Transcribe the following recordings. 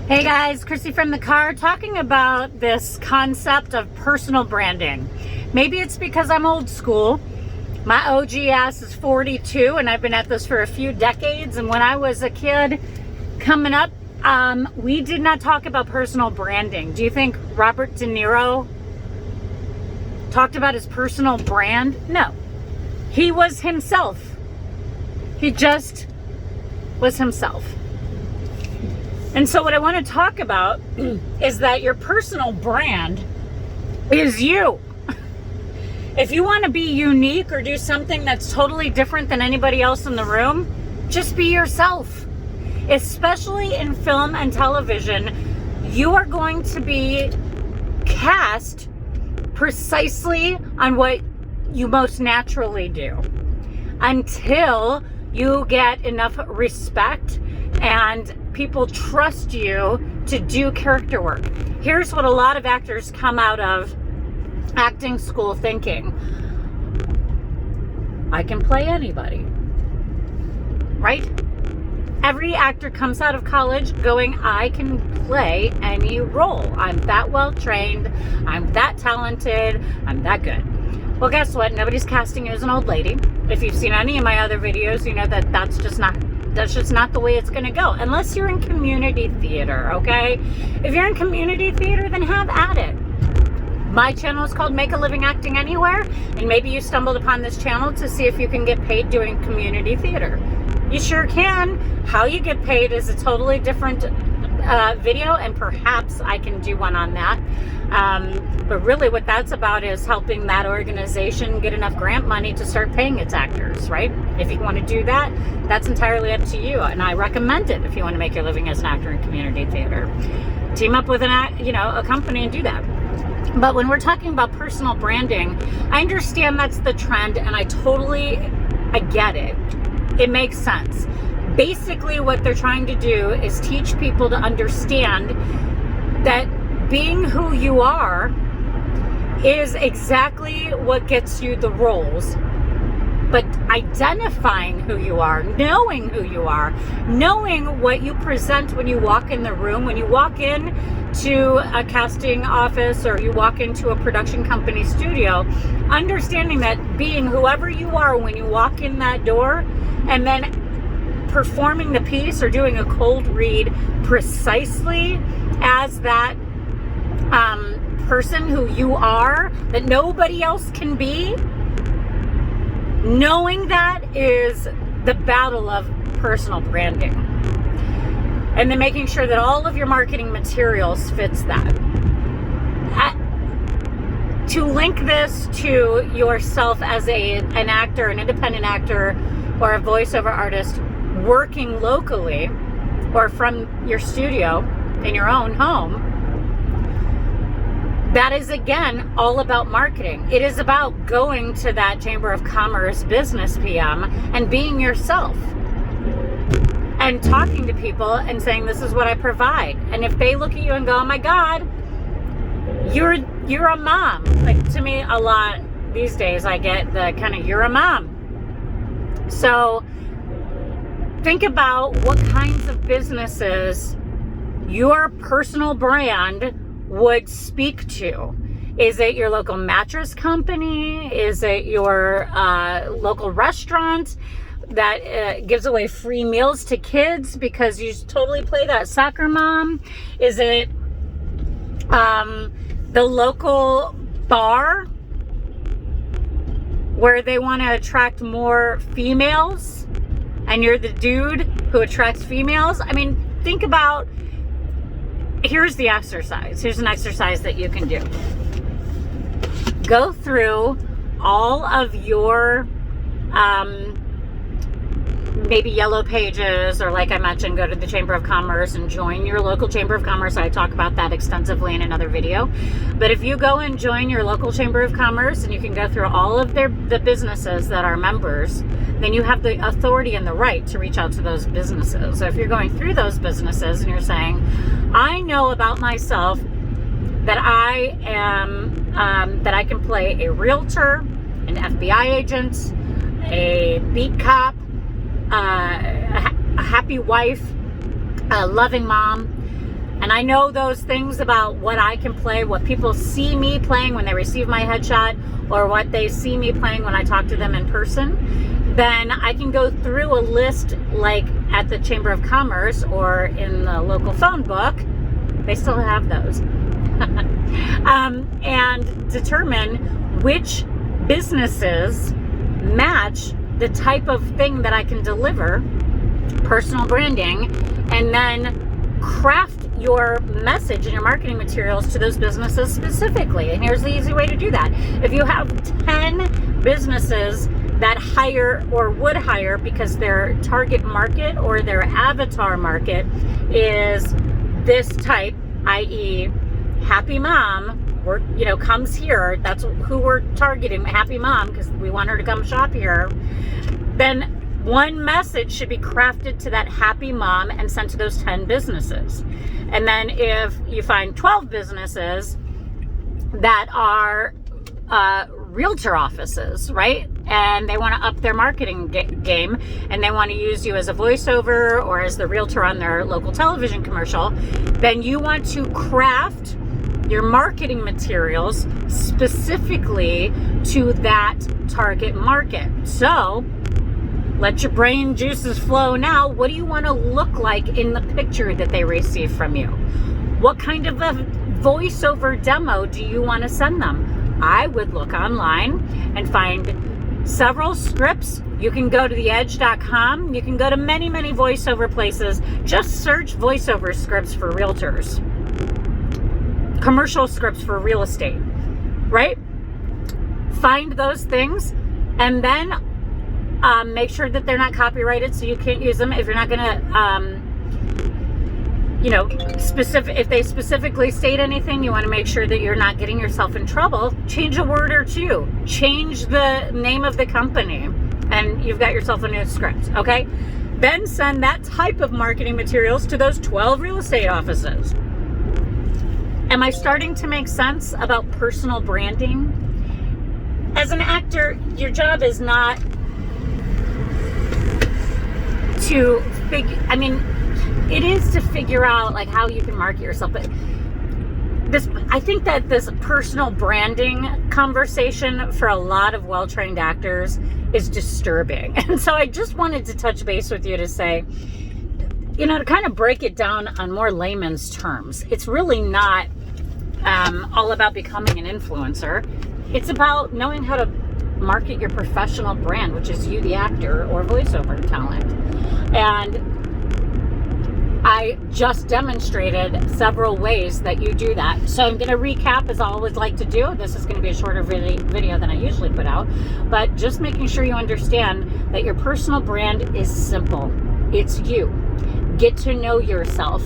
Hey guys, Chrissy from the car talking about this concept of personal branding. Maybe it's because I'm old school. My OG ass is 42 and I've been at this for a few decades. And when I was a kid coming up, we did not talk about personal branding. Do you think Robert De Niro talked about his personal brand? No. He was himself. He just was himself. And so what I want to talk about is that your personal brand is you. If you want to be unique or do something that's totally different than anybody else in the room, just be yourself. Especially in film and television, you are going to be cast precisely on what you most naturally do until you get enough respect and people trust you to do character work. Here's what a lot of actors come out of acting school thinking: I can play anybody, right? Every actor comes out of college going, I can play any role. I'm that well trained, I'm that talented, I'm that good. Well, guess what? Nobody's casting you as an old lady. If you've seen any of my other videos, you know that that's just not the way it's going to go, unless you're in community theater, okay? If you're in community theater, then have at it. My channel is called Make a Living Acting Anywhere, and maybe you stumbled upon this channel to see if you can get paid doing community theater. You sure can. How you get paid is a totally different video, and perhaps I can do one on that. But really what that's about is helping that organization get enough grant money to start paying its actors, right? If you want to do that, that's entirely up to you. And I recommend it if you want to make your living as an actor in community theater. Team up with a company and do that. But when we're talking about personal branding, I understand that's the trend, and I get it. It makes sense. Basically, what they're trying to do is teach people to understand that being who you are is exactly what gets you the roles. But identifying who you are, knowing who you are, knowing what you present when you walk in the room, when you walk in to a casting office or you walk into a production company studio, understanding that being whoever you are when you walk in that door, and then performing the piece or doing a cold read precisely as that person who you are, that nobody else can be. Knowing that is the battle of personal branding. And then making sure that all of your marketing materials fits that. To link this to yourself as an actor, an independent actor, or a voiceover artist working locally or from your studio in your own home, that is, again, all about marketing. It is about going to that Chamber of Commerce business PM and being yourself and talking to people and saying, this is what I provide. And if they look at you and go, oh my God, you're a mom. Like, to me, a lot these days, I get the kind of, you're a mom. So think about what kinds of businesses your personal brand would speak to. Is it your local mattress company? Is it your local restaurant that gives away free meals to kids because you totally play that soccer mom? Is it the local bar where they want to attract more females and you're the dude who attracts females? I mean, think about, here's the exercise. Here's an exercise that you can do. Go through all of your maybe yellow pages, or like I mentioned, go to the Chamber of Commerce and join your local Chamber of Commerce. I talk about that extensively in another video. But if you go and join your local Chamber of Commerce, and you can go through all of the businesses that are members, then you have the authority and the right to reach out to those businesses. So if you're going through those businesses and you're saying, I know about myself that I am, that I can play a realtor, an FBI agent, a beat cop, a happy wife, a loving mom, And I know those things about what I can play, what people see me playing when they receive my headshot, or what they see me playing when I talk to them in person. Then I can go through a list like at the Chamber of Commerce or in the local phone book. They still have those. And determine which businesses match the type of thing that I can deliver, personal branding, and then craft your message and your marketing materials to those businesses specifically. And here's the easy way to do that. If you have 10 businesses that hire or would hire because their target market or their avatar market is this type, i.e. happy mom, comes here, that's who we're targeting, happy mom, because we want her to come shop here, then one message should be crafted to that happy mom and sent to those 10 businesses. And then if you find 12 businesses that are realtor offices, right? And they want to up their marketing game, and they want to use you as a voiceover or as the realtor on their local television commercial, then you want to craft your marketing materials specifically to that target market. So let your brain juices flow now. What do you want to look like in the picture that they receive from you? What kind of a voiceover demo do you want to send them? I would look online and find several scripts. You can go to theedge.com. You can go to many, many voiceover places. Just search voiceover scripts for realtors. Commercial scripts for real estate, right? Find those things and then make sure that they're not copyrighted so you can't use them. If you're not going to, if they specifically state anything, you want to make sure that you're not getting yourself in trouble. Change a word or two. Change the name of the company and you've got yourself a new script, okay? Then send that type of marketing materials to those 12 real estate offices. Am I starting to make sense about personal branding? As an actor, your job is not to it is to figure out like how you can market yourself, but I think that this personal branding conversation for a lot of well-trained actors is disturbing. And so I just wanted to touch base with you to say, to kind of break it down on more layman's terms. It's really not all about becoming an influencer. It's about knowing how to market your professional brand, which is you, the actor or voiceover talent. And I just demonstrated several ways that you do that. So I'm going to recap, as I always like to do. This is going to be a shorter video than I usually put out, but just making sure you understand that your personal brand is simple. It's you. Get to know yourself.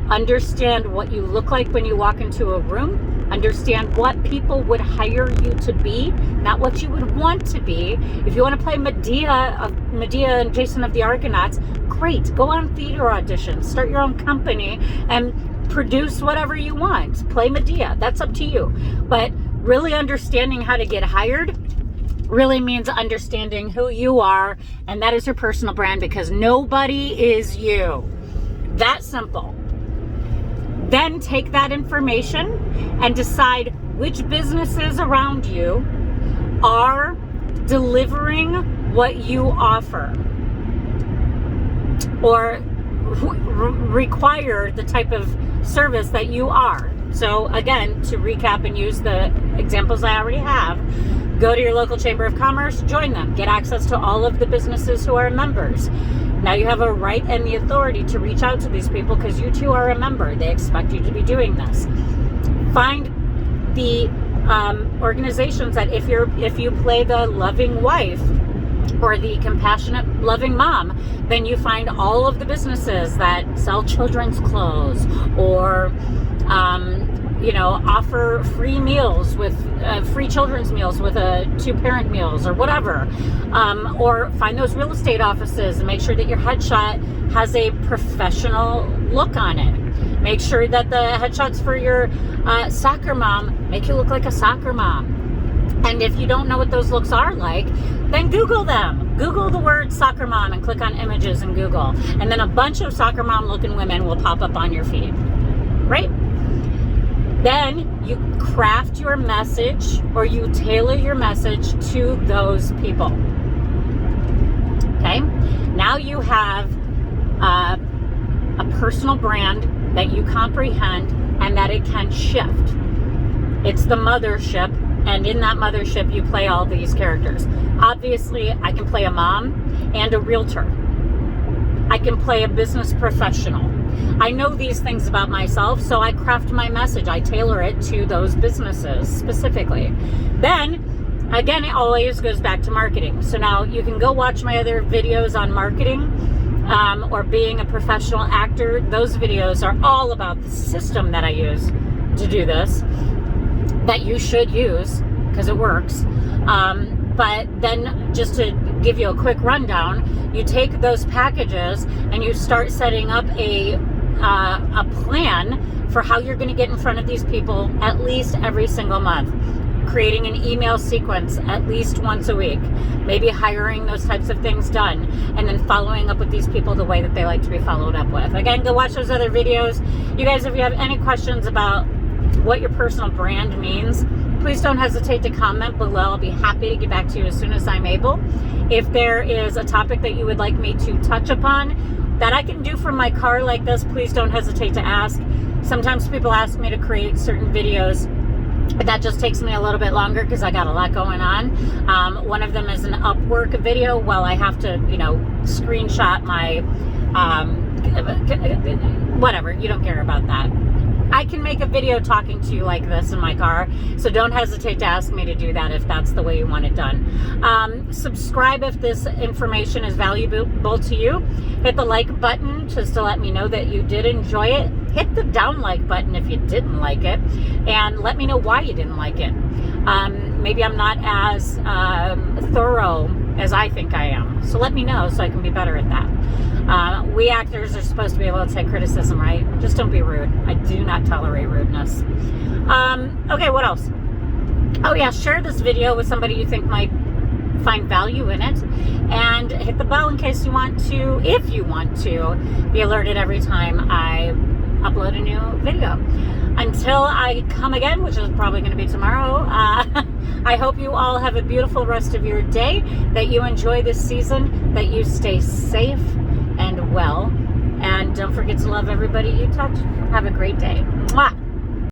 Understand what you look like when you walk into a room. Understand what people would hire you to be, not what you would want to be. If you want to play Medea and Jason of the Argonauts, great. Go on theater auditions. Start your own company and produce whatever you want. Play Medea. That's up to you. But really understanding how to get hired really means understanding who you are, and that is your personal brand, because nobody is you. That simple. Then take that information and decide which businesses around you are delivering what you offer or require the type of service that you are. So again, to recap and use the examples I already have, go to your local Chamber of Commerce, join them, get access to all of the businesses who are members. Now you have a right and the authority to reach out to these people because you too are a member. They expect you to be doing this. Find the organizations that if you play the loving wife or the compassionate, loving mom, then you find all of the businesses that sell children's clothes or offer free meals with free children's meals with 2-parent meals or whatever. Or find those real estate offices and make sure that your headshot has a professional look on it. Make sure that the headshots for your soccer mom make you look like a soccer mom. And if you don't know what those looks are like, then Google them. Google the word soccer mom and click on images in Google. And then a bunch of soccer mom looking women will pop up on your feed. right? Then you craft your message, or you tailor your message to those people. Okay? Now you have a personal brand that you comprehend and that it can shift. It's the mothership, and in that mothership you play all these characters. Obviously, I can play a mom and a realtor. I can play a business professional. I know these things about myself, so I craft my message. I tailor it to those businesses specifically. Then, again, it always goes back to marketing. So now you can go watch my other videos on marketing or being a professional actor. Those videos are all about the system that I use to do this, that you should use because it works. But then, just to give you a quick rundown, you take those packages and you start setting up a plan for how you're going to get in front of these people at least every single month. Creating an email sequence at least once a week, maybe hiring those types of things done, and then following up with these people the way that they like to be followed up with. Again, go watch those other videos. You guys, if you have any questions about what your personal brand means, please don't hesitate to comment below. I'll be happy to get back to you as soon as I'm able. If there is a topic that you would like me to touch upon that I can do from my car like this, please don't hesitate to ask. Sometimes people ask me to create certain videos, but that just takes me a little bit longer because I got a lot going on. One of them is an Upwork video. Well, I have to, screenshot my, whatever. You don't care about that. I can make a video talking to you like this in my car, so don't hesitate to ask me to do that if that's the way you want it done. Subscribe if this information is valuable to you. Hit the like button just to let me know that you did enjoy it. Hit the down like button if you didn't like it, and let me know why you didn't like it. Maybe I'm not as thorough as I think I am, so let me know so I can be better at that. We actors are supposed to be able to take criticism, right? Just don't be rude. I do not tolerate rudeness. Okay, what else? Oh yeah, share this video with somebody you think might find value in it, and hit the bell in case you want to, if you want to, be alerted every time I upload a new video. Until I come again, which is probably going to be tomorrow, I hope you all have a beautiful rest of your day, that you enjoy this season, that you stay safe and well, and don't forget to love everybody you touch. Have a great day. Mwah!